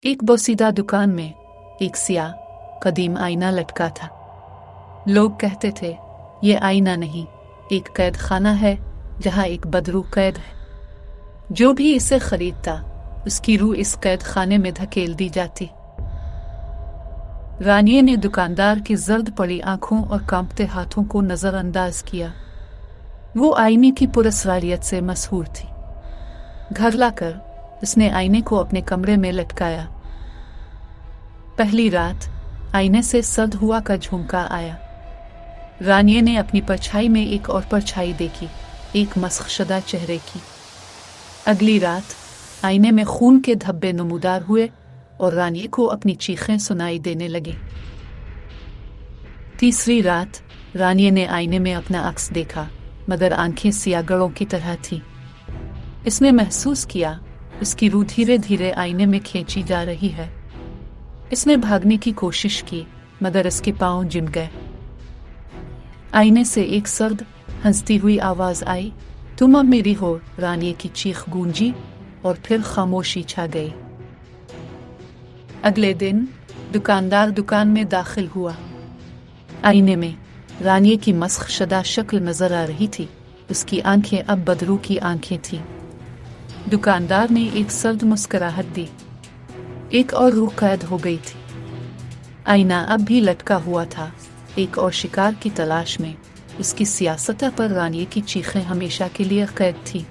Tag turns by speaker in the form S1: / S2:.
S1: एक बोसीदा दुकान में एक सियाह कदीम आईना लटका था। लोग कहते थे, ये आईना नहीं, एक कैद खाना है जहां एक बदरू कैद है। जो भी इसे खरीदता उसकी रूह इस कैद खाने में धकेल दी जाती। रानिये ने दुकानदार की जर्द पड़ी आंखों और कांपते हाथों को नजरअंदाज किया। वो आईने की पुरस्कारियत से मशहूर थी। घर लाकर उसने आईने को अपने कमरे में लटकाया। पहली रात आईने से सर्द हुआ का झुमका आया। रानिये ने अपनी परछाई में एक और परछाई देखी, एक मस्खशदा चेहरे की। अगली रात आईने में खून के धब्बे नमूदार हुए और रानिये को अपनी चीखें सुनाई देने लगी। तीसरी रात रानिये ने आईने में अपना अक्स देखा, मगर आंखें सियागड़ों की तरह थी। इसने महसूस किया उसकी रूह धीरे धीरे आईने में खींची जा रही है। इसने भागने की कोशिश की, मगर इसके पांव जिम गए। आईने से एक सर्द हंसती हुई आवाज आई, तुम अब मेरी हो। रानिये की चीख गूंजी और फिर खामोशी छा गई। अगले दिन दुकानदार दुकान में दाखिल हुआ। आईने में रानिये की मस्खशदा शक्ल नजर आ रही थी। उसकी आंखें अब बदरू की आंखें थीं। दुकानदार ने एक सर्द मुस्कुराहट दी। एक और रूह कैद हो गई थी। आईना अब भी लटका हुआ था, एक और शिकार की तलाश में। उसकी सियासत पर रानिये की चीखें हमेशा के लिए कैद थी।